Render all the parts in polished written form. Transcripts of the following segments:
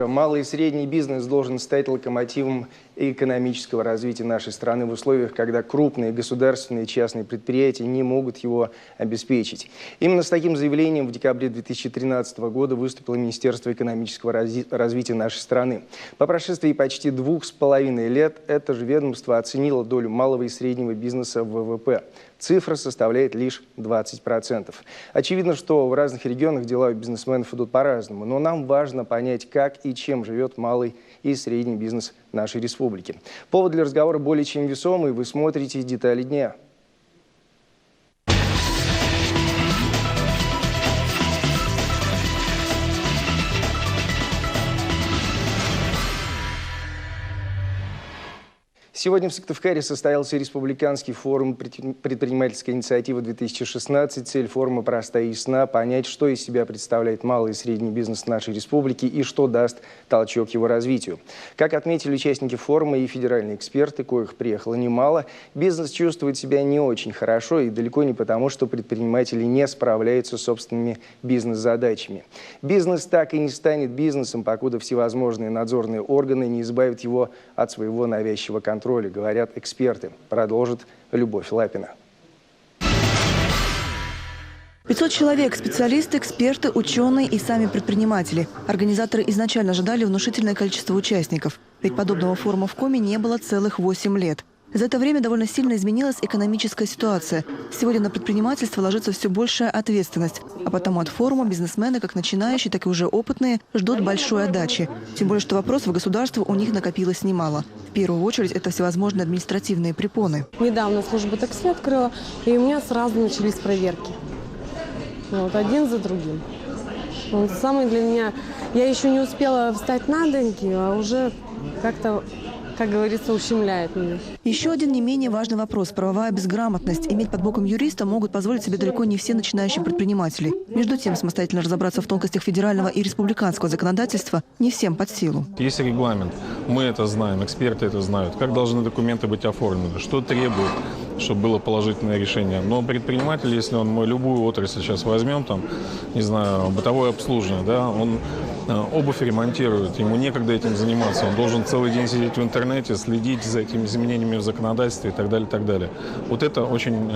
Малый и средний бизнес должен стать локомотивом экономического развития нашей страны в условиях, когда крупные государственные и частные предприятия не могут его обеспечить. Именно с таким заявлением в декабре 2013 года выступило Министерство экономического развития нашей страны. По прошествии почти 2,5 лет это же ведомство оценило долю малого и среднего бизнеса в ВВП. Цифра составляет лишь 20%. Очевидно, что в разных регионах дела у бизнесменов идут по-разному, но нам важно понять, как и чем живет малый и средний бизнес нашей республики. Повод для разговора более чем весомый. Вы смотрите «Детали дня». Сегодня в Сыктывкаре состоялся Республиканский форум предпринимательской инициативы 2016. Цель форума проста и ясна – понять, что из себя представляет малый и средний бизнес нашей республики и что даст толчок его развитию. Как отметили участники форума и федеральные эксперты, коих приехало немало, бизнес чувствует себя не очень хорошо и далеко не потому, что предприниматели не справляются с собственными бизнес-задачами. Бизнес так и не станет бизнесом, покуда всевозможные надзорные органы не избавят его от своего навязчивого контроля, говорят эксперты. Продолжит Любовь Лапина. 500 человек – специалисты, эксперты, ученые и сами предприниматели. Организаторы изначально ожидали внушительное количество участников. Ведь подобного форума в Коми не было целых 8 лет. За это время довольно сильно изменилась экономическая ситуация. Сегодня на предпринимательство ложится все большая ответственность. А потому от форума бизнесмены, как начинающие, так и уже опытные, ждут большой отдачи. Тем более, что вопросов государству у них накопилось немало. В первую очередь, это всевозможные административные препоны. Недавно служба такси открыла, и у меня сразу начались проверки. Один за другим. Самое для меня... Я еще не успела встать на ноги, а уже как-то... как говорится, ущемляет меня. Еще один не менее важный вопрос – правовая безграмотность. Иметь под боком юриста могут позволить себе далеко не все начинающие предприниматели. Между тем, самостоятельно разобраться в тонкостях федерального и республиканского законодательства не всем под силу. Есть регламент, мы это знаем, эксперты это знают. Как должны документы быть оформлены, что требует, чтобы было положительное решение. Но предприниматель, если мы любую отрасль сейчас возьмем, там, не знаю, бытовое обслуживание, да, он обувь ремонтирует, ему некогда этим заниматься, он должен целый день сидеть в интернете, следить за этими изменениями в законодательстве и так далее, и так далее. Вот это очень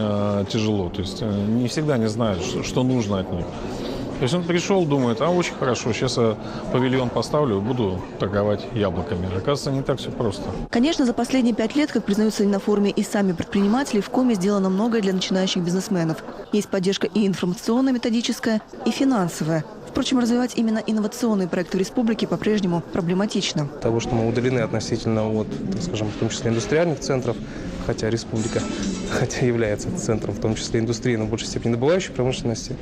тяжело, то есть не всегда не знают, что нужно от них. То есть он пришел, думает, очень хорошо, сейчас я павильон поставлю, буду торговать яблоками. Оказывается, не так все просто. Конечно, за последние 5 лет, как признаются на форуме и сами предприниматели, в Коми сделано многое для начинающих бизнесменов. Есть поддержка и информационная, методическая, и финансовая. Впрочем, развивать именно инновационные проекты в республике по-прежнему проблематично. Того, что мы удалены относительно от, скажем, в том числе индустриальных центров, хотя республика является центром, в том числе индустрии, но в большей степени добывающей промышленности.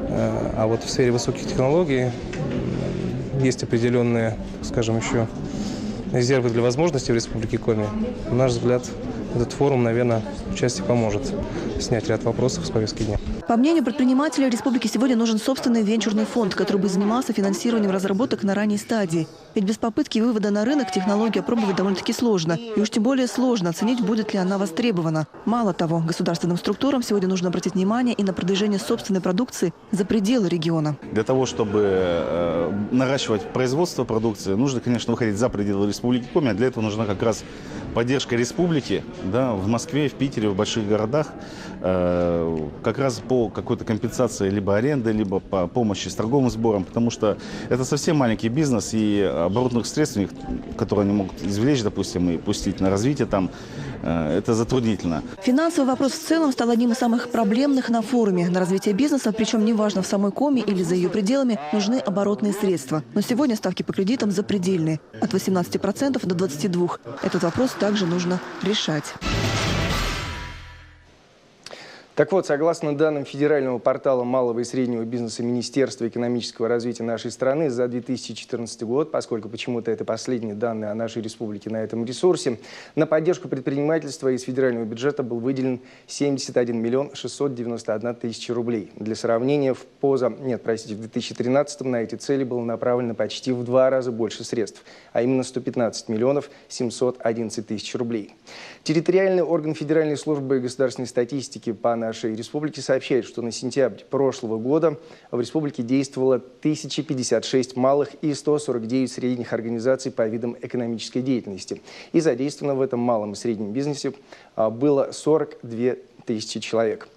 А вот в сфере высоких технологий есть определенные, скажем, еще резервы для возможностей в Республике Коми. На наш взгляд, этот форум, наверное, отчасти поможет снять ряд вопросов с повестки дня. По мнению предпринимателей, республике сегодня нужен собственный венчурный фонд, который бы занимался финансированием разработок на ранней стадии. Ведь без попытки вывода на рынок технологию опробовать довольно-таки сложно. И уж тем более сложно оценить, будет ли она востребована. Мало того, государственным структурам сегодня нужно обратить внимание и на продвижение собственной продукции за пределы региона. Для того, чтобы наращивать производство продукции, нужно, конечно, выходить за пределы Республики Коми. А для этого нужна как раз поддержка республики, да, в Москве, в Питере, в больших городах, как раз по какой-то компенсации либо аренды, либо по помощи с торговым сбором, потому что это совсем маленький бизнес, и оборотных средств, которые они могут извлечь, допустим, и пустить на развитие там, это затруднительно. Финансовый вопрос в целом стал одним из самых проблемных на форуме. На развитие бизнеса, причем неважно в самой Коми или за ее пределами, нужны оборотные средства. Но сегодня ставки по кредитам запредельные – от 18% до 22%. Этот вопрос также нужно решать. Так вот, согласно данным федерального портала малого и среднего бизнеса Министерства экономического развития нашей страны, за 2014 год, поскольку почему-то это последние данные о нашей республике на этом ресурсе, на поддержку предпринимательства из федерального бюджета был выделен 71 миллион 691 тысяча рублей. Для сравнения, в 2013 на эти цели было направлено почти в 2 раза больше средств, а именно 115 миллионов 711 тысяч рублей. Территориальный орган Федеральной службы государственной статистики по нашей республики сообщает, что на сентябрь прошлого года в республике действовало 1056 малых и 149 средних организаций по видам экономической деятельности. И задействовано в этом малом и среднем бизнесе было 42 тысячи человек.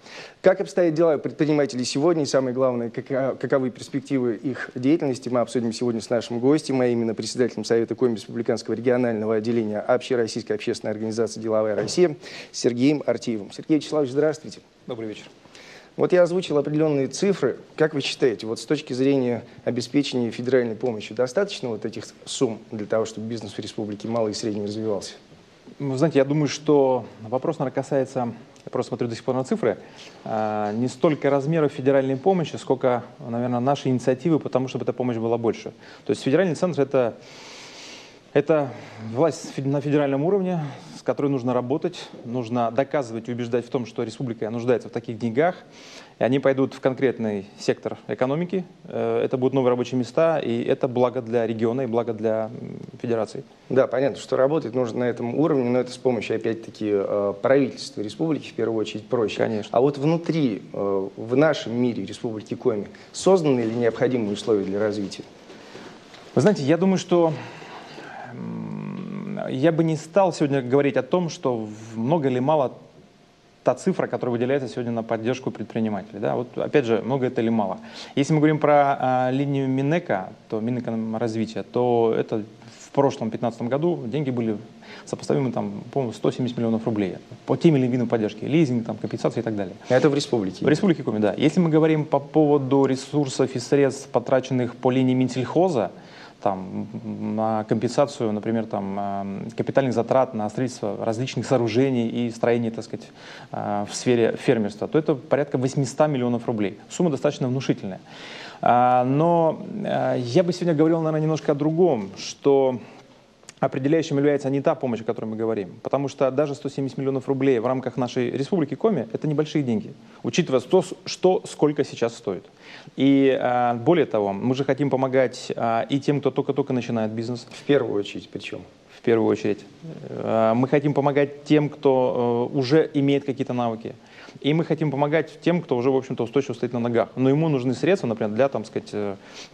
Как обстоят дела предпринимателей сегодня и, самое главное, каковы перспективы их деятельности, мы обсудим сегодня с нашим гостем, а именно председателем Совета Коми Республиканского регионального отделения Общероссийской общественной организации «Деловая Россия» Сергеем Артиевым. Сергей Вячеславович, здравствуйте. Добрый вечер. Вот я озвучил определенные цифры. Как вы считаете, вот с точки зрения обеспечения федеральной помощи, достаточно вот этих сумм для того, чтобы бизнес в республике малый и средний развивался? Вы знаете, я думаю, что вопрос, наверное, касается, я просто смотрю до сих пор на цифры, не столько размера федеральной помощи, сколько, наверное, нашей инициативы, потому чтобы эта помощь была больше. То есть федеральный центр – это власть на федеральном уровне, с которой нужно работать, нужно доказывать и убеждать в том, что республика нуждается в таких деньгах, и они пойдут в конкретный сектор экономики, это будут новые рабочие места, и это благо для региона и благо для федерации. Да, понятно, что работать нужно на этом уровне, но это с помощью, опять-таки, правительства республики, в первую очередь, проще. Конечно. А вот внутри, в нашем мире Республики Коми, созданы ли необходимые условия для развития? Вы знаете, я думаю, что я бы не стал сегодня говорить о том, что много или мало та цифра, которая выделяется сегодня на поддержку предпринимателей. Да? Вот, опять же, много это или мало. Если мы говорим про линию Минэка, то Минэкономразвития, то это в прошлом 2015 году деньги были сопоставимы, там, по-моему, 170 миллионов рублей по тем или иным видам поддержки, лизинг, там, компенсации и так далее. Это в республике? В Республике Коми, да. Если мы говорим по поводу ресурсов и средств, потраченных по линии Минсельхоза, там, на компенсацию, например, там, капитальных затрат на строительство различных сооружений и строение, так сказать, в сфере фермерства, то это порядка 800 миллионов рублей. Сумма достаточно внушительная. Но я бы сегодня говорил, наверное, немножко о другом, что определяющим является не та помощь, о которой мы говорим. Потому что даже 170 миллионов рублей в рамках нашей Республики Коми – это небольшие деньги, учитывая то, что сколько сейчас стоит. И более того, мы же хотим помогать и тем, кто только-только начинает бизнес. В первую очередь, причем? В первую очередь. Мы хотим помогать тем, кто уже имеет какие-то навыки. И мы хотим помогать тем, кто уже, в общем-то, устойчиво стоит на ногах. Но ему нужны средства, например, для, там, сказать,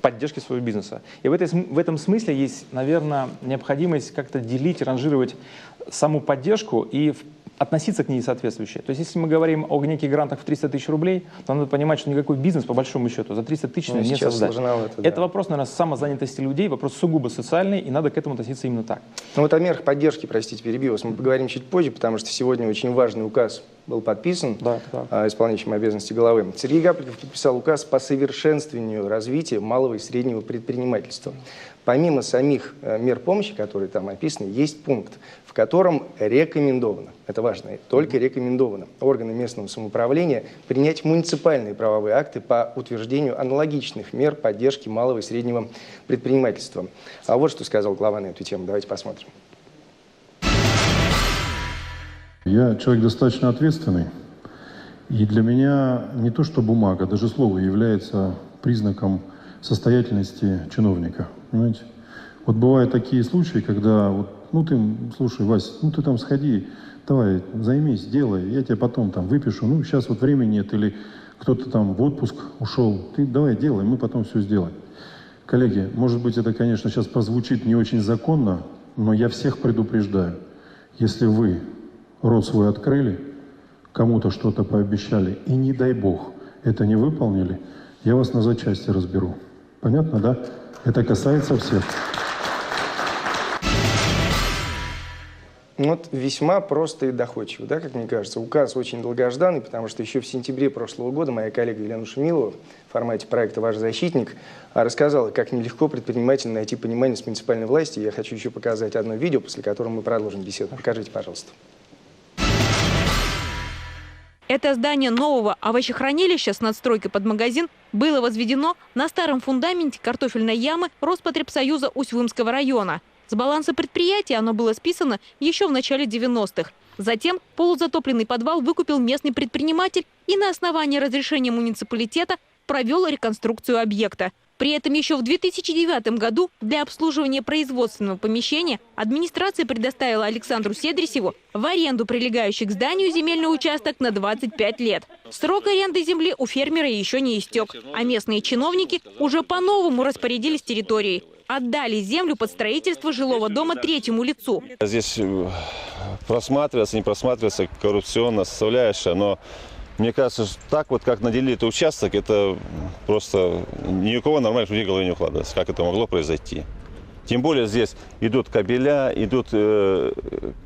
поддержки своего бизнеса. И в этом смысле есть, наверное, необходимость как-то делить, ранжировать саму поддержку и относиться к ней соответствующе. То есть, если мы говорим о неких грантах в 300 тысяч рублей, то надо понимать, что никакой бизнес, по большому счету, за 300 тысяч не создать. Это вопрос, наверное, самозанятости людей, вопрос сугубо социальный, и надо к этому относиться именно так. Ну вот о мерах поддержки, простите, перебью вас, мы поговорим чуть позже, потому что сегодня очень важный указ был подписан исполняющим обязанности главы. Сергей Гапликов подписал указ по совершенствованию развития малого и среднего предпринимательства. Помимо самих мер помощи, которые там описаны, есть пункт, в котором рекомендовано, это важно, только рекомендовано органам местного самоуправления принять муниципальные правовые акты по утверждению аналогичных мер поддержки малого и среднего предпринимательства. А вот что сказал глава на эту тему. Давайте посмотрим. Я человек достаточно ответственный, и для меня не то что бумага, даже слово является признаком состоятельности чиновника. Понимаете? Вот бывают такие случаи, когда, вот, ну ты, слушай, Вась, ну ты там сходи, давай, займись, делай, я тебе потом там выпишу, ну сейчас вот времени нет, или кто-то там в отпуск ушел, ты давай делай, мы потом все сделаем. Коллеги, может быть, это, конечно, сейчас прозвучит не очень законно, но я всех предупреждаю, если вы рот свой открыли, кому-то что-то пообещали, и не дай бог это не выполнили, я вас на запчасти разберу. Понятно, да? Это касается всех. Вот весьма просто и доходчиво, да, как мне кажется. Указ очень долгожданный, потому что еще в сентябре прошлого года моя коллега Елена Шумилова в формате проекта «Ваш защитник» рассказала, как нелегко предпринимателю найти понимание с муниципальной власти. Я хочу еще показать одно видео, после которого мы продолжим беседу. Покажите, пожалуйста. Это здание нового овощехранилища с надстройкой под магазин было возведено на старом фундаменте картофельной ямы Роспотребсоюза Усть-Вымского района. С баланса предприятия оно было списано еще в начале 90-х. Затем полузатопленный подвал выкупил местный предприниматель и на основании разрешения муниципалитета провел реконструкцию объекта. При этом еще в 2009 году для обслуживания производственного помещения администрация предоставила Александру Седрисеву в аренду прилегающий к зданию земельный участок на 25 лет. Срок аренды земли у фермера еще не истек, а местные чиновники уже по-новому распорядились территорией. Отдали землю под строительство жилого дома третьему лицу. Здесь просматривается, не просматривается коррупционная составляющая, но мне кажется, что так вот, как наделили этот участок, это просто ни у кого нормальных людей в голове не укладывается, как это могло произойти. Тем более здесь идут кабеля, идут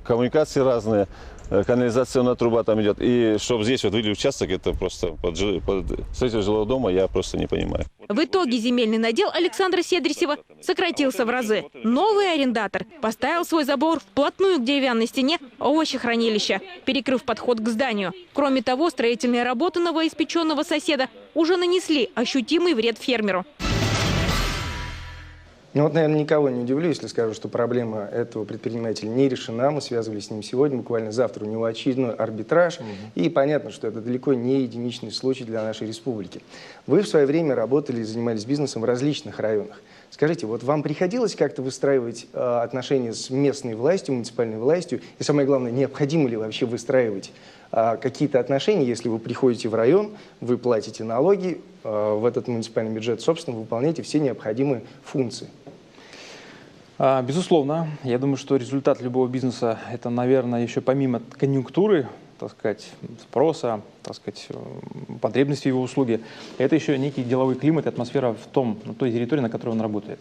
коммуникации разные, канализационная труба там идет. И чтобы здесь вот выделили участок, это просто под строительство жилого дома, я просто не понимаю. В итоге земельный надел Александра Седрисева сократился в разы. Новый арендатор поставил свой забор вплотную к деревянной стене овощехранилища, перекрыв подход к зданию. Кроме того, строительные работы новоиспеченного соседа уже нанесли ощутимый вред фермеру. Ну вот, наверное, никого не удивлю, если скажу, что проблема этого предпринимателя не решена. Мы связывались с ним сегодня, буквально завтра у него очередной арбитраж. И понятно, что это далеко не единичный случай для нашей республики. Вы в свое время работали и занимались бизнесом в различных районах. Скажите, вот вам приходилось как-то выстраивать отношения с местной властью, муниципальной властью? И самое главное, необходимо ли вообще выстраивать какие-то отношения, если вы приходите в район, вы платите налоги, в этот муниципальный бюджет, собственно, выполняете все необходимые функции? Безусловно. Я думаю, что результат любого бизнеса – это, наверное, еще помимо конъюнктуры, так сказать, спроса, так сказать, потребностей в его услуге, это еще некий деловой климат и атмосфера на той территории, на которой он работает.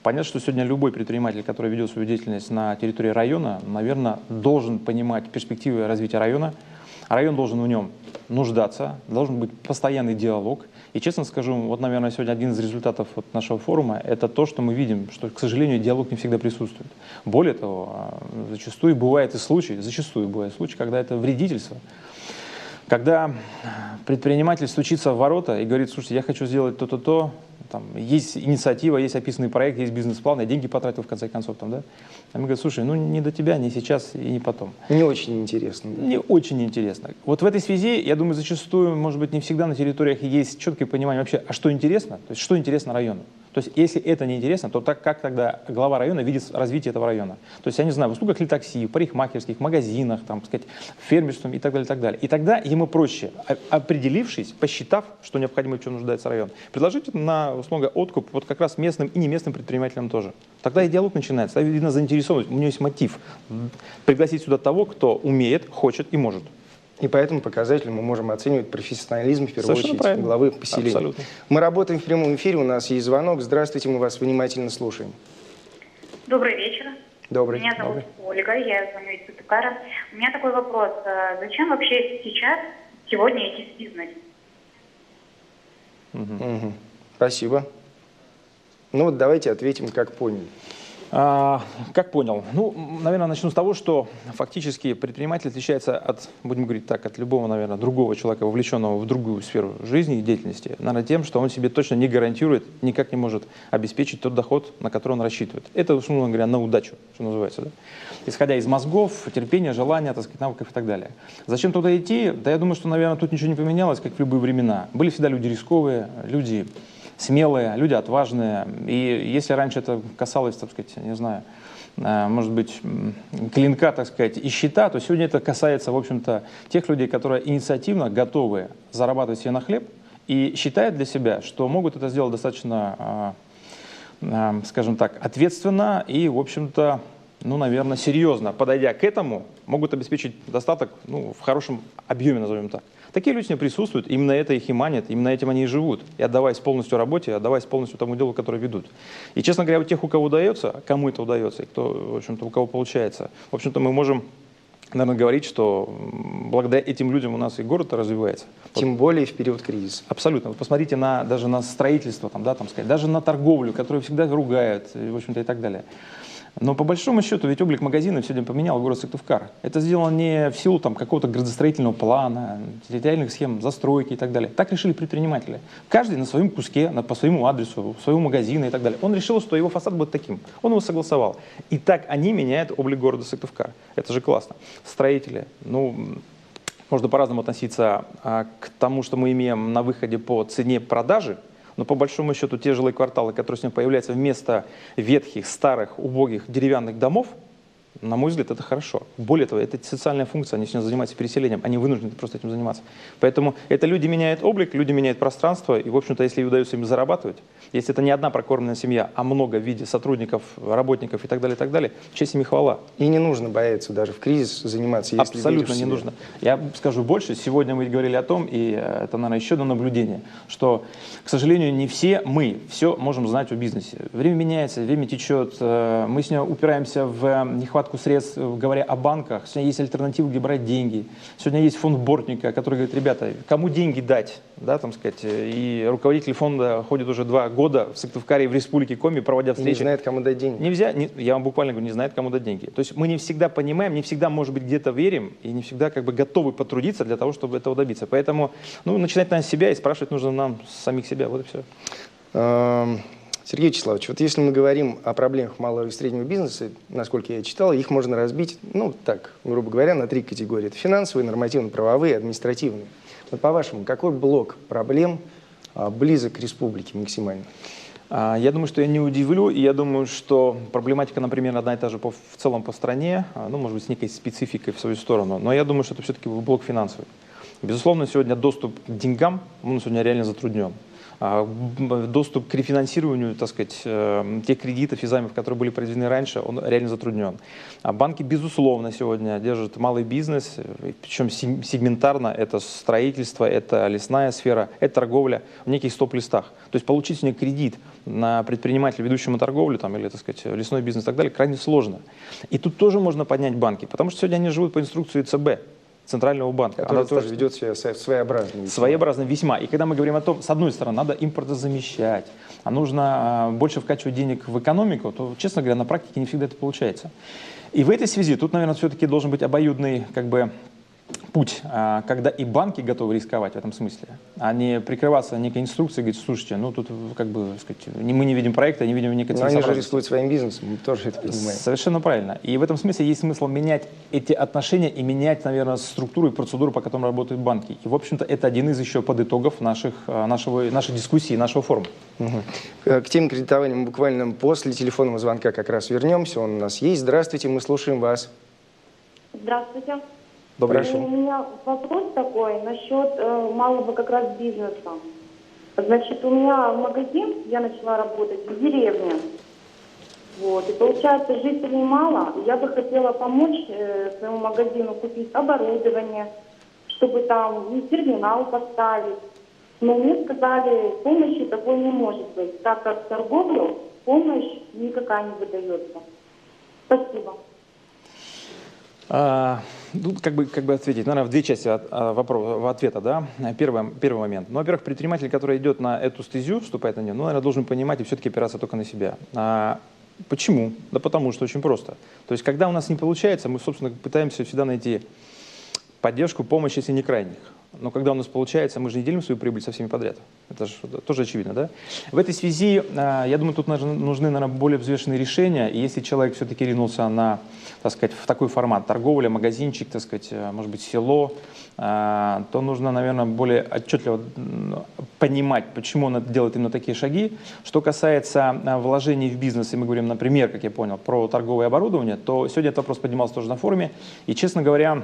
Понятно, что сегодня любой предприниматель, который ведет свою деятельность на территории района, наверное, должен понимать перспективы развития района. Район должен в нем нуждаться, должен быть постоянный диалог. И честно скажу, вот, наверное, сегодня один из результатов нашего форума – это то, что мы видим, что, к сожалению, диалог не всегда присутствует. Более того, зачастую бывают случаи, когда это вредительство. Когда предприниматель стучится в ворота и говорит: слушайте, я хочу сделать то-то-то, там есть инициатива, есть описанный проект, есть бизнес-план, я деньги потратил в конце концов. Там, да? А мы говорим: слушай, ну не до тебя, не сейчас и не потом. Не очень интересно. Не очень интересно. Вот в этой связи, я думаю, зачастую, может быть, не всегда на территориях есть четкое понимание вообще, а что интересно, то есть что интересно району. То есть если это не интересно, то как тогда глава района видит развитие этого района? То есть, я не знаю, в услугах ли такси, в парикмахерских, магазинах, там, сказать, фермерством и так далее, и так далее. И тогда ему проще, определившись, посчитав, что необходимо, в чем нуждается район, предложить это на, условно, откуп вот как раз местным и не местным предпринимателям тоже. Тогда и диалог начинается, тогда видно заинтересованность, у него есть мотив пригласить сюда того, кто умеет, хочет и может. И по этому показателю мы можем оценивать профессионализм, в первую очередь, главы поселения. Абсолютно. Мы работаем в прямом эфире, у нас есть звонок. Здравствуйте, мы вас внимательно слушаем. Добрый вечер. Добрый. Меня зовут Ольга, я звоню из Сыктывкара. У меня такой вопрос. Зачем вообще сегодня идти в бизнес? Спасибо. Ну вот давайте ответим, как поняли. Как понял? Ну, наверное, начну с того, что фактически предприниматель отличается от, будем говорить так, от любого, наверное, другого человека, вовлеченного в другую сферу жизни и деятельности, наверное, тем, что он себе точно не гарантирует, никак не может обеспечить тот доход, на который он рассчитывает. Это, условно говоря, на удачу, что называется, да? Исходя из мозгов, терпения, желания, так сказать, навыков и так далее. Зачем туда идти? Да я думаю, что, наверное, тут ничего не поменялось, как в любые времена. Были всегда люди рисковые, люди смелые, люди отважные. И если раньше это касалось, так сказать, не знаю, может быть, клинка, так сказать, и щита, то сегодня это касается, в общем-то, тех людей, которые инициативно готовы зарабатывать себе на хлеб и считают для себя, что могут это сделать достаточно, скажем так, ответственно и, в общем-то, ну, наверное, серьезно, подойдя к этому, могут обеспечить достаток, ну, в хорошем объеме, назовем так. Такие люди не присутствуют, именно это их и манит, именно этим они и живут. И отдаваясь полностью работе, отдаваясь полностью тому делу, которое ведут. И, честно говоря, у тех, у кого удается, кому это удается, и кто, в общем-то, у кого получается, в общем-то, мы можем, наверное, говорить, что благодаря этим людям у нас и город развивается. Тем более в период кризиса. Абсолютно. Вот посмотрите даже на строительство, там, да, там, сказать, даже на торговлю, которую всегда ругают, и, в общем-то, и так далее. Но по большому счету, ведь облик магазина сегодня поменял город Сыктывкар. Это сделано не в силу какого-то градостроительного плана, территориальных схем, застройки и так далее. Так решили предприниматели. Каждый на своем куске, по своему адресу, своего магазина и так далее. Он решил, что его фасад будет таким. Он его согласовал. И так они меняют облик города Сыктывкар. Это же классно. Строители, ну, можно по-разному относиться к тому, что мы имеем на выходе по цене продажи. Но по большому счету те жилые кварталы, которые сегодня появляются вместо ветхих, старых, убогих деревянных домов, на мой взгляд, это хорошо. Более того, это социальная функция, они сегодня занимаются переселением, они вынуждены просто этим заниматься. Поэтому это люди меняют облик, люди меняют пространство, и, в общем-то, если удается им зарабатывать, если это не одна прокормленная семья, а много в виде сотрудников, работников и так далее, честь им и хвала. И не нужно бояться даже в кризис заниматься, если абсолютно не нужно. Я скажу больше, сегодня мы говорили о том, и это, наверное, еще одно наблюдение, что, к сожалению, не все мы все можем знать о бизнесе. Время меняется, время течет, мы сегодня упираемся в нехватку средств, говоря о банках. Сегодня есть альтернативы, где брать деньги. Сегодня есть фонд Бортника, который говорит: ребята, кому деньги дать? Да, там сказать. И руководитель фонда ходит уже 2 года в Сыктывкаре, в Республике Коми, проводя встречи. Не знает, кому дать деньги. Нельзя, я вам буквально говорю, не знает, кому дать деньги. То есть мы не всегда понимаем, не всегда, может быть, где-то верим, и не всегда как бы готовы потрудиться для того, чтобы этого добиться. Поэтому, начинать надо с себя, и спрашивать нужно нам самих себя. Вот и все. Сергей Вячеславович, вот если мы говорим о проблемах малого и среднего бизнеса, насколько я читал, их можно разбить, грубо говоря, на 3 категории. Это финансовые, нормативно-правовые, административные. Вот по-вашему, какой блок проблем близок к республике максимально? Я думаю, что я не удивлю, и я думаю, что проблематика, например, одна и та же в целом по стране, может быть, с некой спецификой в свою сторону, но я думаю, что это все-таки блок финансовый. Безусловно, сегодня доступ к деньгам, он сегодня реально затруднен. Доступ к рефинансированию, так сказать, тех кредитов и займов, которые были произведены раньше, он реально затруднен. Банки, безусловно, сегодня держат малый бизнес, причем сегментарно. Это строительство, это лесная сфера, это торговля в неких стоп-листах. То есть получить сегодня кредит на предпринимателя, ведущему торговлю, или, так сказать, лесной бизнес и так далее, крайне сложно. И тут тоже можно поднять банки, потому что сегодня они живут по инструкции ЦБ. Центрального банка. Она тоже ведет себя своеобразно. Своеобразно весьма. И когда мы говорим о том, с одной стороны, надо импортозамещать, а нужно больше вкачивать денег в экономику, то, честно говоря, на практике не всегда это получается. И в этой связи тут, наверное, все-таки должен быть обоюдный путь, когда и банки готовы рисковать в этом смысле, а не прикрываться некой инструкцией, говорить: слушайте, тут мы не видим проекта, не видим некой целесообразности. Но они же рискуют своим бизнесом, мы тоже это понимаем. Совершенно правильно. И в этом смысле есть смысл менять эти отношения и менять, наверное, структуру и процедуру, по которым работают банки. И, в общем-то, это один из еще подытогов нашей дискуссии, нашего форума. К теме кредитования мы буквально после телефонного звонка как раз вернемся. Он у нас есть. Здравствуйте, мы слушаем вас. Здравствуйте. Добрый вечер. У меня вопрос такой насчет малого как раз бизнеса. Значит, у меня магазин, я начала работать в деревне. И получается, жителей мало. Я бы хотела помочь своему магазину купить оборудование, чтобы там терминал поставить. Но мне сказали, помощи такой не может быть, так как в торговлю помощь никакая не выдается. Спасибо. Как бы ответить, наверное, в 2 части ответа, да. Первый момент. Во-первых, предприниматель, который идет на эту стезю, вступает на нее, наверное, должен понимать и все-таки опираться только на себя. Почему? Да потому что очень просто. То есть, когда у нас не получается, мы, собственно, пытаемся всегда найти поддержку, помощь, если не крайних. Но когда у нас получается, мы же не делим свою прибыль со всеми подряд. Это же тоже очевидно, да? В этой связи, я думаю, тут нужны, наверное, более взвешенные решения. И если человек все-таки ринулся на, так сказать, в такой формат торговля, магазинчик, так сказать, может быть, село, то нужно, наверное, более отчетливо понимать, почему он делает именно такие шаги. Что касается вложений в бизнес, и мы говорим, например, как я понял, про торговое оборудование, то сегодня этот вопрос поднимался тоже на форуме. И, честно говоря,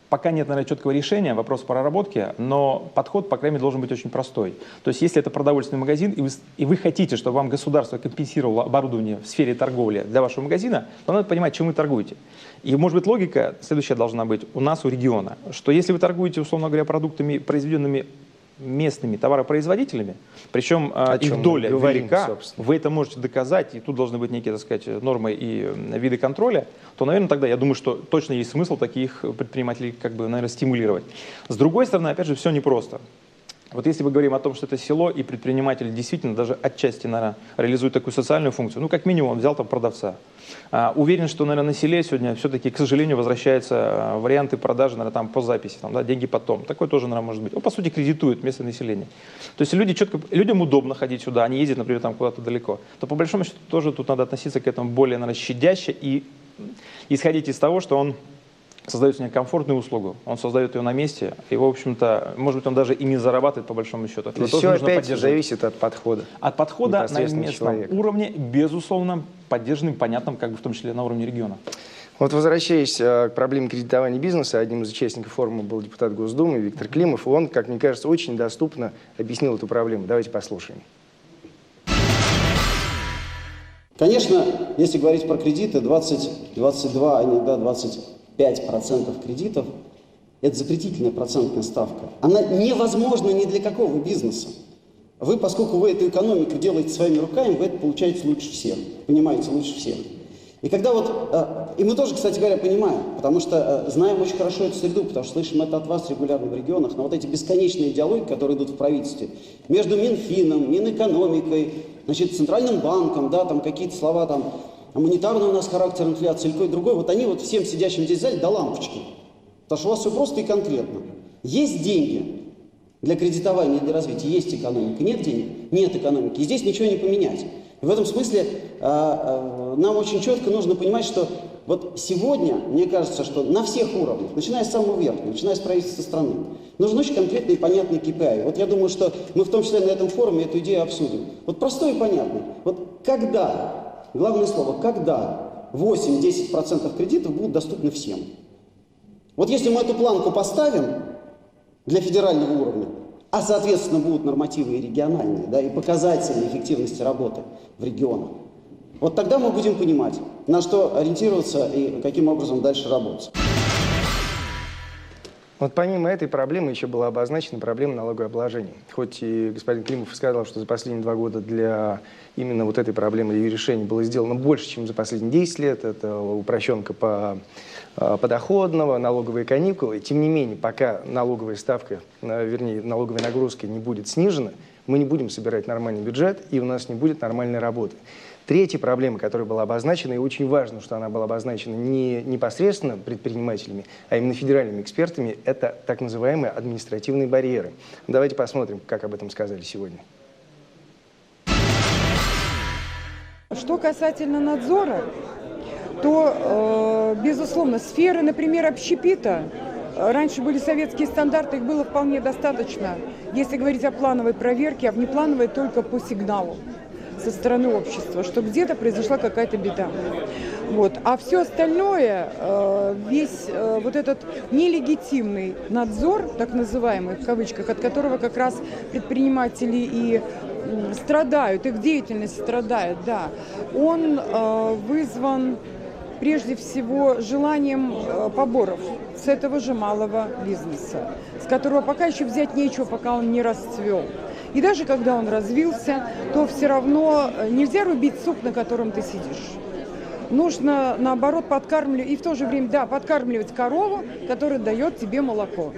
пока нет, наверное, четкого решения, вопрос проработки, но подход, по крайней мере, должен быть очень простой. То есть, если это продовольственный магазин, и вы хотите, чтобы вам государство компенсировало оборудование в сфере торговли для вашего магазина, то надо понимать, чем вы торгуете. И, может быть, логика следующая должна быть у нас, у региона, что если вы торгуете, условно говоря, продуктами, произведенными местными товаропроизводителями, причем их доля велика, собственно. Вы это можете доказать, и тут должны быть некие, так сказать, нормы и виды контроля, то, наверное, тогда я думаю, что точно есть смысл таких предпринимателей, наверное, стимулировать. С другой стороны, опять же, все непросто. Вот если мы говорим о том, что это село, и предприниматель действительно даже отчасти, наверное, реализует такую социальную функцию, как минимум он взял там продавца. Уверен, что, наверное, на селе сегодня все-таки, к сожалению, возвращаются варианты продажи, наверное, там по записи, деньги потом. Такое тоже, наверное, может быть. По сути, кредитует местное население. То есть людям удобно ходить сюда, они ездят, например, там куда-то далеко. То по большому счету тоже тут надо относиться к этому более, наверное, щадяще и исходить из того, что он создает себе комфортную услугу, он создает ее на месте, и, в общем-то, может быть, он даже и не зарабатывает по большому счету. То есть все опять зависит от подхода. От подхода на местном уровне, безусловно, поддержанным, понятным, как бы в том числе на уровне региона. Вот возвращаясь к проблеме кредитования бизнеса, одним из участников форума был депутат Госдумы Виктор Климов, и он, как мне кажется, очень доступно объяснил эту проблему. Давайте послушаем. Конечно, если говорить про кредиты, 20, 22, иногда 25% кредитов – это запретительная процентная ставка. Она невозможна ни для какого бизнеса. Вы, поскольку вы эту экономику делаете своими руками, вы это получаете лучше всех, понимаете лучше всех. И когда вот, и мы тоже, кстати говоря, понимаем, потому что знаем очень хорошо эту среду, потому что слышим это от вас регулярно в регионах, но вот эти бесконечные диалоги, которые идут в правительстве, между Минфином, Минэкономикой, значит, Центральным банком, да, там какие-то слова, там, монетарный у нас характер инфляции, или какой-то другой, вот они вот всем сидящим здесь в зале до лампочки. Потому что у вас все просто и конкретно. Есть деньги для кредитования, для развития, есть экономика, нет денег, нет экономики, и здесь ничего не поменять. И в этом смысле нам очень четко нужно понимать, что вот сегодня, мне кажется, что на всех уровнях, начиная с самого верхнего, начиная с правительства страны, нужен очень конкретный и понятный KPI. Вот я думаю, что мы в том числе на этом форуме эту идею обсудим. Вот простой и понятный. Вот когда, главное слово, когда 8-10% кредитов будут доступны всем. Вот если мы эту планку поставим для федерального уровня, а соответственно будут нормативы и региональные, да, и показатели эффективности работы в регионах, вот тогда мы будем понимать, на что ориентироваться и каким образом дальше работать. Вот помимо этой проблемы еще была обозначена проблема налогообложения. Хоть и господин Климов сказал, что за последние 2 года для именно вот этой проблемы ее решения было сделано больше, чем за последние 10 лет. Это упрощенка подоходного, налоговые каникулы. Тем не менее, пока налоговая ставка, вернее, налоговая нагрузка не будет снижена, мы не будем собирать нормальный бюджет, и у нас не будет нормальной работы. Третья проблема, которая была обозначена, и очень важно, что она была обозначена не непосредственно предпринимателями, а именно федеральными экспертами, это так называемые административные барьеры. Давайте посмотрим, как об этом сказали сегодня. Что касательно надзора, то, безусловно, сферы, например, общепита, раньше были советские стандарты, их было вполне достаточно, если говорить о плановой проверке, а внеплановой только по сигналу со стороны общества, что где-то произошла какая-то беда. Вот. А все остальное, весь вот этот нелегитимный надзор, так называемый, в кавычках, от которого как раз предприниматели и страдают, их деятельность страдает, да, он вызван прежде всего желанием поборов с этого же малого бизнеса, с которого пока еще взять нечего, пока он не расцвел. И даже когда он развился, то все равно нельзя рубить сук, на котором ты сидишь. Нужно, наоборот, подкармливать, и в то же время, да, подкармливать корову, которая дает тебе молоко.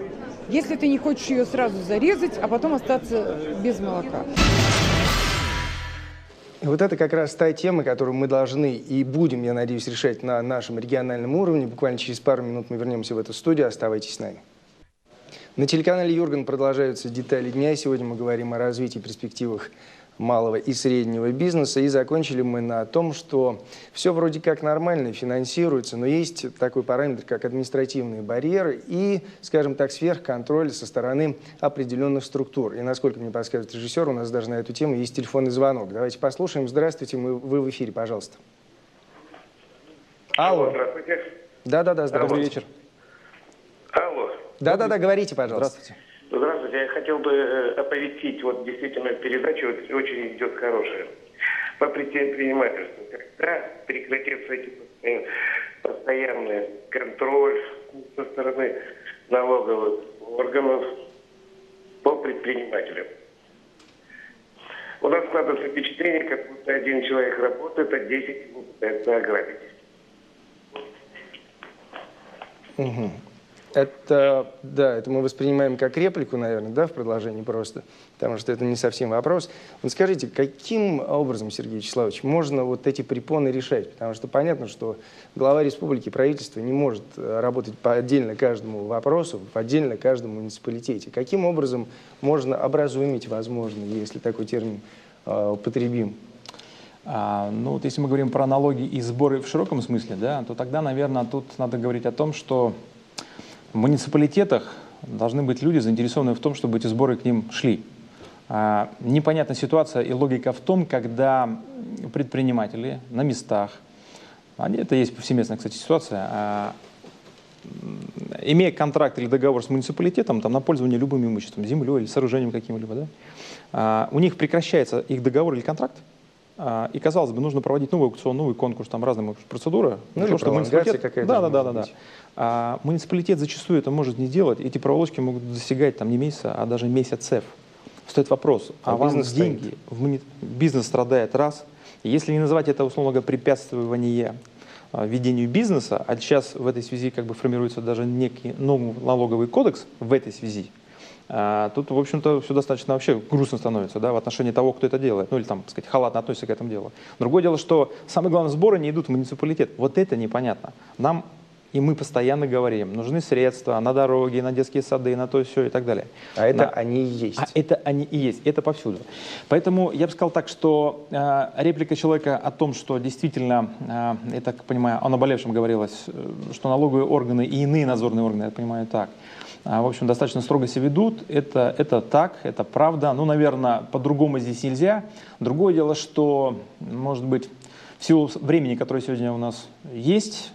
Если ты не хочешь ее сразу зарезать, а потом остаться без молока. Вот это как раз та тема, которую мы должны и будем, я надеюсь, решать на нашем региональном уровне. Буквально через пару минут мы вернемся в эту студию. Оставайтесь с нами. На телеканале «Юрган» продолжаются детали дня. Сегодня мы говорим о развитии и перспективах малого и среднего бизнеса. И закончили мы на том, что все вроде как нормально финансируется, но есть такой параметр, как административные барьеры и, скажем так, сверхконтроль со стороны определенных структур. И, насколько мне подсказывает режиссер, у нас даже на эту тему есть телефонный звонок. Давайте послушаем. Здравствуйте, вы в эфире, пожалуйста. Алло. Здравствуйте. Да-да-да, здравствуйте. Добрый вечер. Алло. Да-да-да, говорите, пожалуйста. Здравствуйте. Здравствуйте. Я хотел бы оповестить, вот действительно передача очень идет хорошая. По предпринимательству. Когда прекратится эти постоянный контроль со стороны налоговых органов по предпринимателям. У нас складывается впечатление, как будто один человек работает, а 10 его пытаются ограбить. Угу. Это, да, это мы воспринимаем как реплику, наверное, да, в продолжении просто, потому что это не совсем вопрос. Вот скажите, каким образом, Сергей Вячеславович, можно вот эти препоны решать? Потому что понятно, что глава республики, правительство не может работать по отдельно каждому вопросу, по отдельно каждому муниципалитете. Каким образом можно образумить, возможно, если такой термин употребим? Ну вот если мы говорим про налоги и сборы в широком смысле, да, то тогда, наверное, тут надо говорить о том, что В муниципалитетах должны быть люди, заинтересованные в том, чтобы эти сборы к ним шли. Непонятна ситуация и логика в том, когда предприниматели на местах, это есть повсеместная, кстати, ситуация, имея контракт или договор с муниципалитетом там, на пользование любым имуществом, землей или сооружением каким-либо, да, у них прекращается их договор или контракт, и, казалось бы, нужно проводить новый аукцион, новый конкурс, там разные процедуры. Ну, или пролонгация какая-то. Да. Муниципалитет зачастую это может не делать. Эти проволочки могут достигать там, не месяца, а даже месяцев. Стоит вопрос, а вам деньги, бизнес страдает раз. Если не называть это, условно говоря, препятствование ведению бизнеса, а сейчас в этой связи как бы формируется даже некий новый налоговый кодекс в этой связи, тут, в общем-то, все достаточно вообще грустно становится, да, в отношении того, кто это делает, ну или там, так сказать, халатно относится к этому делу. Другое дело, что самые главные сборы не идут в муниципалитет. Вот это непонятно. Нам, и мы постоянно говорим, нужны средства на дороги, на детские сады, на то и все и так далее. А это они и есть. А это они и есть, это повсюду. Поэтому я бы сказал так, что реплика человека о том, что действительно, я так понимаю, о наболевшем говорилось, что налоговые органы и иные надзорные органы, я понимаю так, в общем, достаточно строго себя ведут, это так, это правда. Ну, наверное, по-другому здесь нельзя. Другое дело, что, может быть, в силу времени, которое сегодня у нас есть,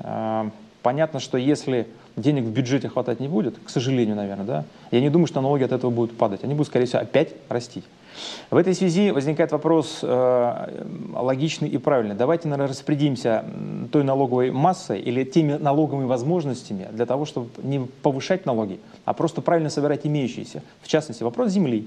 понятно, что если денег в бюджете хватать не будет, к сожалению, наверное, да, я не думаю, что налоги от этого будут падать. Они будут, скорее всего, опять расти. В этой связи возникает вопрос логичный и правильный. Давайте, наверное, распорядимся той налоговой массой или теми налоговыми возможностями для того, чтобы не повышать налоги, а просто правильно собирать имеющиеся. В частности, вопрос земли.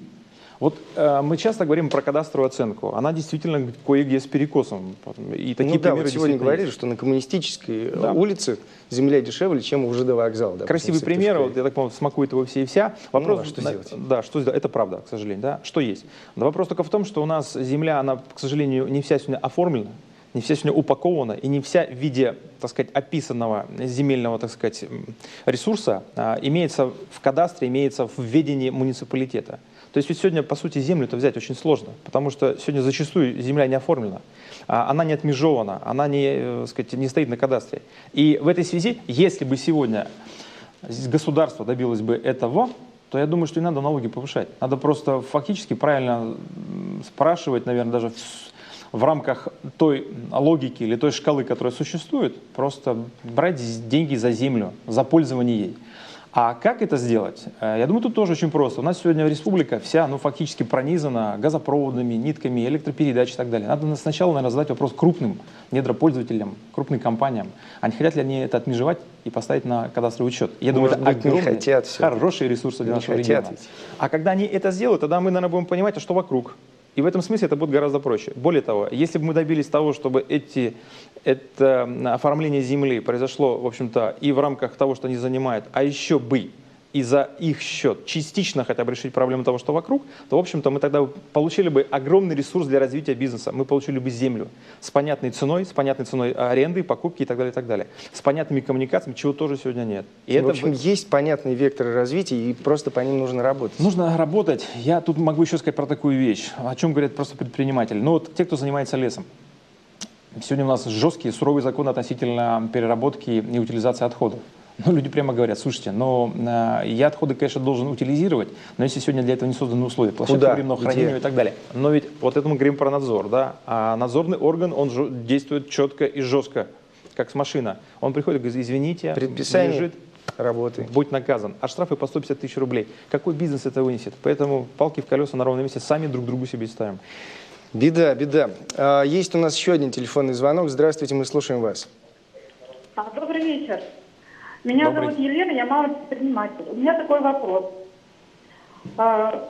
Вот мы часто говорим про кадастровую оценку. Она действительно кое-где с перекосом. И такие примеры вот сегодня говорили, есть. что на Коммунистической улице земля дешевле, чем у ЖД вокзала. Красивый пример, вот, я так понимаю, смакует его все и вся. Вопрос, что сделать? Да, что сделать? Это правда, к сожалению. Да? Что есть? Но вопрос только в том, что у нас земля, она, к сожалению, не вся сегодня оформлена, не вся сегодня упакована, и не вся в виде, так сказать, описанного земельного, так сказать, ресурса имеется в кадастре, имеется в ведении муниципалитета. То есть ведь сегодня, по сути, землю-то взять очень сложно, потому что сегодня зачастую земля не оформлена, она не отмежована, она не, сказать, не стоит на кадастре. И в этой связи, если бы сегодня государство добилось бы этого, то я думаю, что не надо налоги повышать. Надо просто фактически правильно спрашивать, наверное, даже в рамках той логики или той шкалы, которая существует, просто брать деньги за землю, за пользование ей. А как это сделать? Я думаю, тут тоже очень просто. У нас сегодня республика вся, ну, фактически пронизана газопроводами, нитками, электропередач и так далее. Надо сначала, наверное, задать вопрос крупным недропользователям, крупным компаниям. А не хотят ли они это отмежевать и поставить на кадастровый учет? Я думаю, это огромные, хорошие ресурсы для нашего региона. А когда они это сделают, тогда мы, наверное, будем понимать, а что вокруг. И в этом смысле это будет гораздо проще. Более того, если бы мы добились того, чтобы это оформление земли произошло, в общем-то, и в рамках того, что они занимают, а еще бы и за их счет частично хотя бы решить проблему того, что вокруг, то, в общем-то, мы тогда получили бы огромный ресурс для развития бизнеса. Мы получили бы землю с понятной ценой аренды, покупки и так далее, и так далее. С понятными коммуникациями, чего тоже сегодня нет. И в общем, есть понятные векторы развития, и просто по ним нужно работать. Нужно работать. Я тут могу еще сказать про такую вещь, о чем говорят просто предприниматели. Ну вот те, кто занимается лесом. Сегодня у нас жесткие, суровые законы относительно переработки и утилизации отходов. Ну, люди прямо говорят, слушайте, но я отходы, конечно, должен утилизировать, но если сегодня для этого не созданы условия, площадка временного хранения и так далее. Но ведь вот это мы говорим про надзор, да, а надзорный орган, он действует четко и жестко, как с машина. Он приходит и говорит, извините, предписание лежит, работы, будь наказан. А штрафы по 150 тысяч рублей. Какой бизнес это вынесет? Поэтому палки в колеса на ровном месте сами друг другу себе ставим. Беда, беда. Есть у нас еще один телефонный звонок. Здравствуйте, мы слушаем вас. Добрый вечер. Меня зовут Елена, я малый предприниматель. У меня такой вопрос. В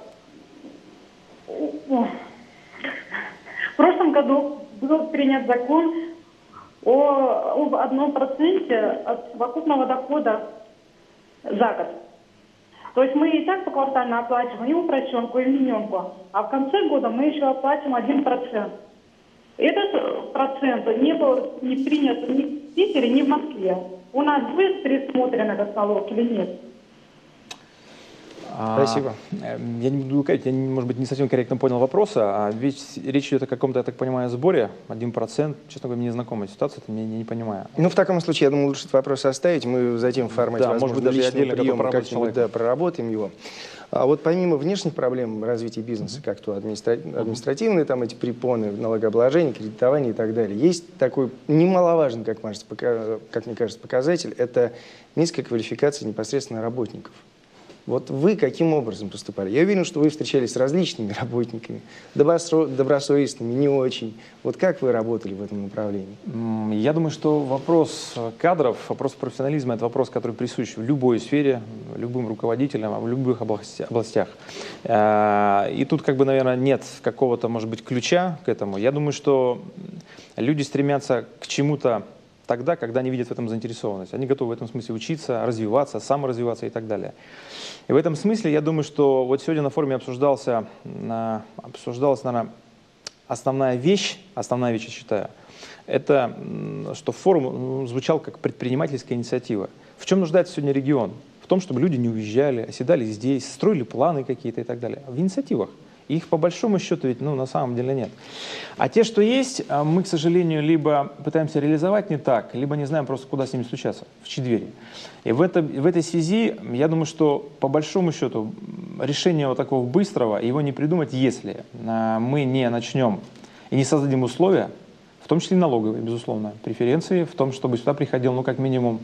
прошлом году был принят закон об 1% от совокупного дохода за год. То есть мы и так поквартально оплачиваем и упрощенку, и минимумку, а в конце года мы еще оплатим 1%. Этот процент не был не принят ни в Питере, ни в Москве. У нас будет пересмотрен этот налог или нет? Спасибо. Я не буду говорить, я, может быть, не совсем корректно понял вопроса. Ведь речь идет о каком-то, я так понимаю, сборе, 1%. Честно говоря, мне незнакомая ситуация, это не понимаю. Ну, в таком случае, я думаю, лучше этот вопрос оставить. Мы затем в формате, да, может быть, даже личного приема как-нибудь человека. проработаем его. А вот помимо внешних проблем развития бизнеса, как то административные там эти препоны, налогообложение, кредитование и так далее, есть такой немаловажный, как мне кажется, показатель, это низкая квалификация непосредственно работников. Вот вы каким образом поступали? Я уверен, что вы встречались с различными работниками, добросовестными, не очень. Вот как вы работали в этом направлении? Я думаю, что вопрос кадров, вопрос профессионализма – это вопрос, который присущ в любой сфере, любым руководителям, в любых областях. И тут, наверное, нет какого-то, может быть, ключа к этому. Я думаю, что люди стремятся к чему-то тогда, когда они видят в этом заинтересованность. Они готовы в этом смысле учиться, развиваться, саморазвиваться и так далее. И в этом смысле я думаю, что вот сегодня на форуме обсуждалась, наверное, основная вещь, я считаю, это что форум звучал как предпринимательская инициатива. В чем нуждается сегодня регион? В том, чтобы люди не уезжали, оседали здесь, строили планы какие-то и так далее. В инициативах. Их по большому счету ведь на самом деле нет. А те, что есть, мы, к сожалению, либо пытаемся реализовать не так, либо не знаем просто, куда с ними стучаться, в чьи двери. И в этой связи, я думаю, что по большому счету решение вот такого быстрого его не придумать, если мы не начнем и не создадим условия, в том числе и налоговые, безусловно, преференции, в том, чтобы сюда приходил, как минимум,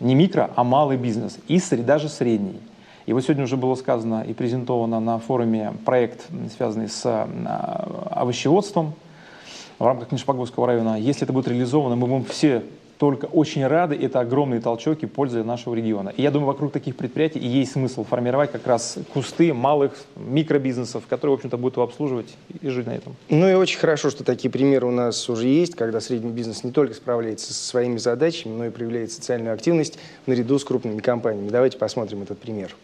не микро, а малый бизнес, и даже средний. И вот сегодня уже было сказано и презентовано на форуме проект, связанный с овощеводством в рамках Нижнепогосского района. Если это будет реализовано, мы будем все только очень рады. Это огромный толчок и польза нашего региона. И я думаю, вокруг таких предприятий и есть смысл формировать как раз кусты малых микробизнесов, которые, в общем-то, будут его обслуживать и жить на этом. Ну и очень хорошо, что такие примеры у нас уже есть, когда средний бизнес не только справляется со своими задачами, но и проявляет социальную активность наряду с крупными компаниями. Давайте посмотрим этот пример.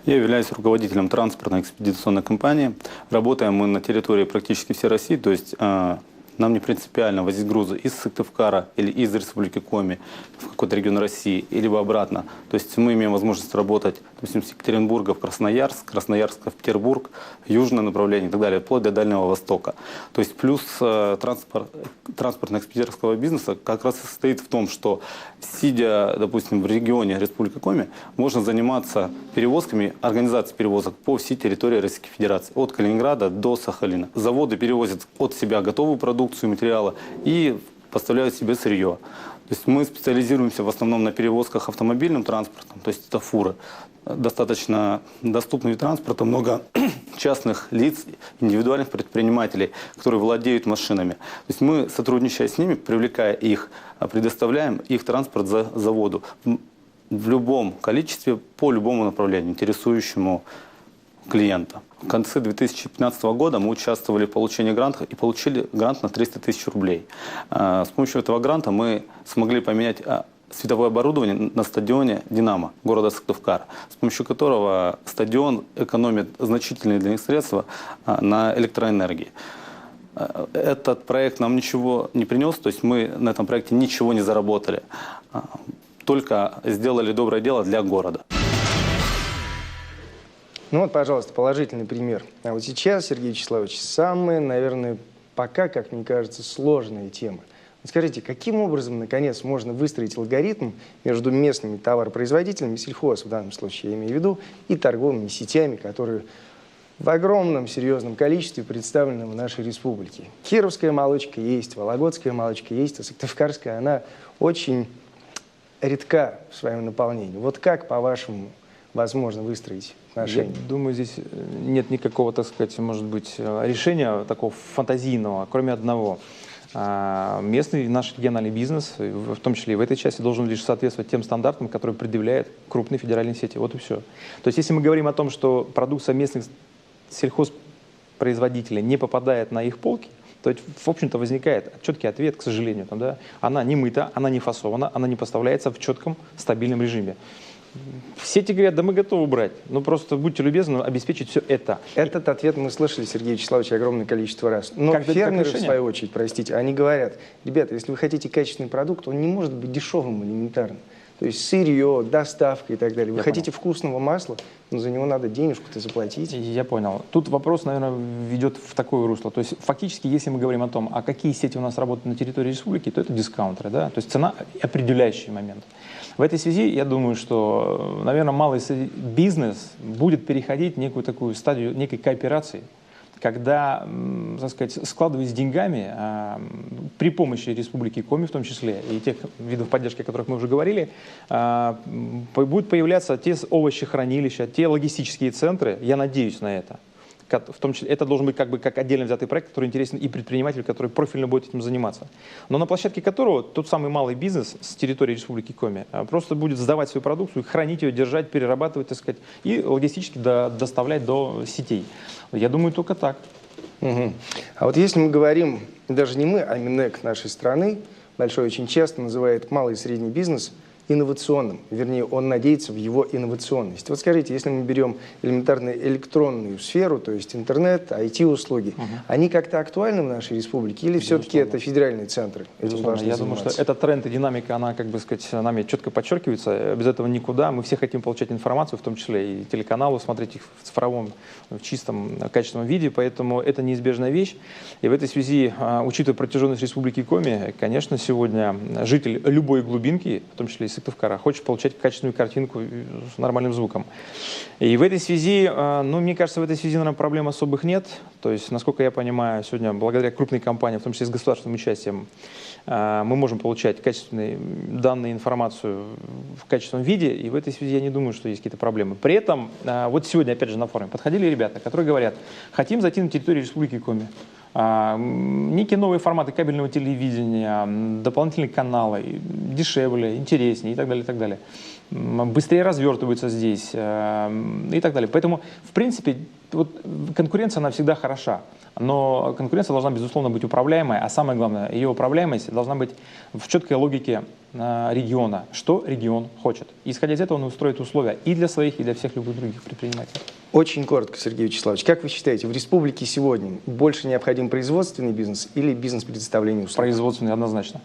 Я являюсь руководителем транспортной экспедиционной компании. Работаем мы на территории практически всей России, то есть нам не принципиально возить грузы из Сыктывкара или из Республики Коми в какой-то регион России, либо обратно. То есть мы имеем возможность работать, допустим, с Екатеринбурга в Красноярск, Красноярска в Петербург, южное направление и так далее, вплоть до Дальнего Востока. То есть плюс транспортно-экспедиторского бизнеса как раз и состоит в том, что сидя, допустим, в регионе Республики Коми, можно заниматься перевозками, организацией перевозок по всей территории Российской Федерации, от Калининграда до Сахалина. Заводы перевозят от себя готовую продукцию, материала и поставляют себе сырье. То есть мы специализируемся в основном на перевозках автомобильным транспортом, то есть это фуры. Достаточно доступный вид транспорта, много частных лиц, индивидуальных предпринимателей, которые владеют машинами. То есть мы, сотрудничая с ними, привлекая их, предоставляем их транспорт за заводу в любом количестве, по любому направлению, интересующему клиента. В конце 2015 года мы участвовали в получении гранта и получили грант на 300 тысяч рублей. С помощью этого гранта мы смогли поменять световое оборудование на стадионе «Динамо» города Сыктывкара, с помощью которого стадион экономит значительные для них средства на электроэнергии. Этот проект нам ничего не принес, то есть мы на этом проекте ничего не заработали, только сделали доброе дело для города. Ну вот, пожалуйста, положительный пример. А вот сейчас, Сергей Вячеславович, самая, наверное, пока, как мне кажется, сложная тема. Скажите, каким образом, наконец, можно выстроить алгоритм между местными товаропроизводителями, сельхоз в данном случае, я имею в виду, и торговыми сетями, которые в огромном, серьезном количестве представлены в нашей республике? Кировская молочка есть, Вологодская молочка есть, а Сыктывкарская, она очень редка в своем наполнении. Вот как, по-вашему, возможно выстроить отношения? Я думаю, здесь нет никакого, так сказать, может быть, решения такого фантазийного, кроме одного. Местный наш региональный бизнес, в том числе и в этой части, должен лишь соответствовать тем стандартам, которые предъявляют крупные федеральные сети. Вот и все. То есть, если мы говорим о том, что продукция местных сельхозпроизводителей не попадает на их полки, то, в общем-то, возникает четкий ответ, к сожалению. Она не мыта, она не фасована, она не поставляется в четком, стабильном режиме. Сети говорят, да мы готовы брать, но просто будьте любезны обеспечить все это. Этот ответ мы слышали, Сергей Вячеславович, огромное количество раз. Но фермеры, в свою очередь, простите, они говорят, ребята, если вы хотите качественный продукт, он не может быть дешевым элементарно. То есть сырье, доставка и так далее. Вы хотите вкусного масла, но за него надо денежку-то заплатить. Я понял. Тут вопрос, наверное, ведет в такое русло. То есть фактически, если мы говорим о том, а какие сети у нас работают на территории республики, то это дискаунтеры, да? То есть цена – определяющий момент. В этой связи я думаю, что, наверное, малый бизнес будет переходить в некую такую стадию некой кооперации, когда, так сказать, складываясь деньгами при помощи Республики Коми, в том числе, и тех видов поддержки, о которых мы уже говорили, будут появляться те овощехранилища, те логистические центры, я надеюсь на это. В том числе, это должен быть как отдельно взятый проект, который интересен и предпринимателю, который профильно будет этим заниматься. Но на площадке которого тот самый малый бизнес с территории Республики Коми просто будет сдавать свою продукцию, хранить ее, держать, перерабатывать, так сказать, и логистически доставлять до сетей. Я думаю, только так. Угу. А вот если мы говорим, даже не мы, а Минэк нашей страны, большой очень часто называет малый и средний бизнес инновационным. Вернее, он надеется в его инновационность. Вот скажите, если мы берем элементарно электронную сферу, то есть интернет, IT-услуги, они как-то актуальны в нашей республике или все-таки это федеральные центры? Я думаю, что этот тренд и динамика, она, как бы сказать, нами четко подчеркивается. Без этого никуда. Мы все хотим получать информацию, в том числе и телеканалы, смотреть их в цифровом, в чистом, качественном виде, поэтому это неизбежная вещь. И в этой связи, учитывая протяженность Республики Коми, конечно, сегодня житель любой глубинки, в том числе и Сыктывкара, хочет получать качественную картинку с нормальным звуком. И в этой связи, ну, мне кажется, в этой связи, наверное, проблем особых нет. То есть, насколько я понимаю, сегодня, благодаря крупной компании, в том числе с государственным участием, мы можем получать качественные данные, информацию в качественном виде, и в этой связи я не думаю, что есть какие-то проблемы. При этом, вот сегодня, опять же, на форуме подходили ребята, которые говорят, хотим зайти на территорию Республики Коми. Некие новые форматы кабельного телевидения, дополнительные каналы, дешевле, интереснее и так далее, и так далее. Быстрее развертываются здесь и так далее. Поэтому, в принципе, вот конкуренция, она всегда хороша. Но конкуренция должна, безусловно, быть управляемой, а самое главное, ее управляемость должна быть в четкой логике региона, что регион хочет. И, исходя из этого, он устроит условия и для своих, и для всех любых других предпринимателей. Очень коротко, Сергей Вячеславович, как вы считаете, в республике сегодня больше необходим производственный бизнес или бизнес предоставления услуг? Производственный однозначно,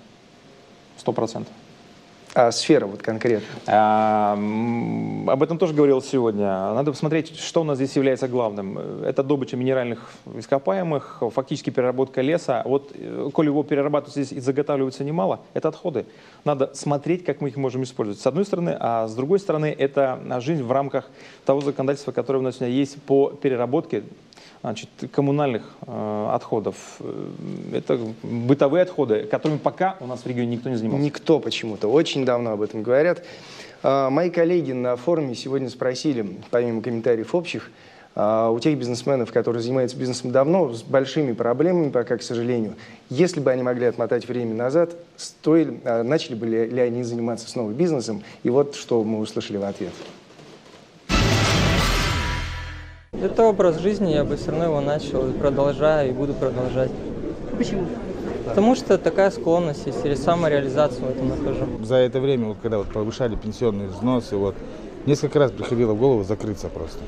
100%. А сфера вот конкретно? Об этом тоже говорил сегодня. Надо посмотреть, что у нас здесь является главным. Это добыча минеральных ископаемых, фактически переработка леса. Вот, коли его перерабатывать здесь и заготавливается немало, это отходы. Надо смотреть, как мы их можем использовать. С одной стороны, а с другой стороны, это жизнь в рамках того законодательства, которое у нас сегодня есть по переработке, значит, коммунальных отходов. Это бытовые отходы, которыми пока у нас в регионе никто не занимался. Никто почему-то. Очень давно об этом говорят. Мои коллеги на форуме сегодня спросили, помимо комментариев общих, у тех бизнесменов, которые занимаются бизнесом давно, с большими проблемами пока, к сожалению, если бы они могли отмотать время назад, начали бы ли они заниматься снова бизнесом? И вот что мы услышали в ответ. Это образ жизни, я бы все равно его начал, и продолжаю, и буду продолжать. Почему? Потому что такая склонность есть, или самореализацию в этом нахожу. За это время, вот, когда вот повышали пенсионные взносы, вот, несколько раз приходило в голову закрыться просто.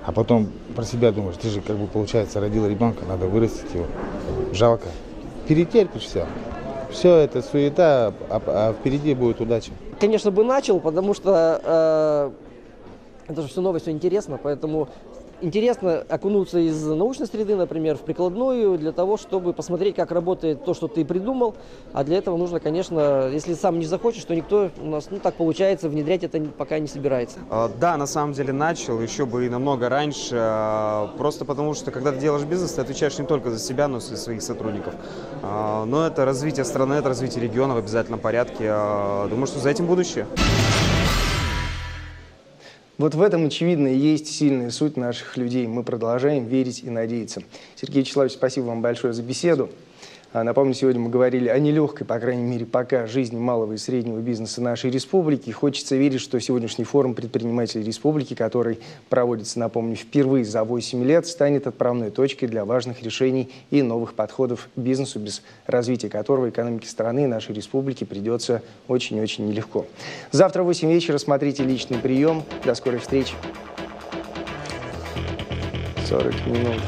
А потом про себя думаешь, ты же, как бы, получается, родила ребенка, надо вырастить его. Жалко. Перетерпишь все. Все это суета, а впереди будет удача. Конечно, бы начал, потому что это же все новое, все интересно, поэтому интересно окунуться из научной среды, например, в прикладную, для того, чтобы посмотреть, как работает то, что ты придумал. А для этого нужно, конечно, если сам не захочешь, то никто у нас, так получается, внедрять это пока не собирается. Да, на самом деле начал, еще бы и намного раньше, просто потому что, когда ты делаешь бизнес, ты отвечаешь не только за себя, но и за своих сотрудников. Но это развитие страны, это развитие региона в обязательном порядке. Думаю, что за этим будущее. Вот в этом, очевидно, и есть сильная суть наших людей. Мы продолжаем верить и надеяться. Сергей Вячеславович, спасибо вам большое за беседу. Напомню, сегодня мы говорили о нелегкой, по крайней мере, пока жизни малого и среднего бизнеса нашей республики. Хочется верить, что сегодняшний форум предпринимателей республики, который проводится, напомню, впервые за 8 лет, станет отправной точкой для важных решений и новых подходов к бизнесу, без развития которого экономике страны и нашей республики придется очень-очень нелегко. Завтра в 8 вечера смотрите «Личный прием». До скорой встречи. 40 минут.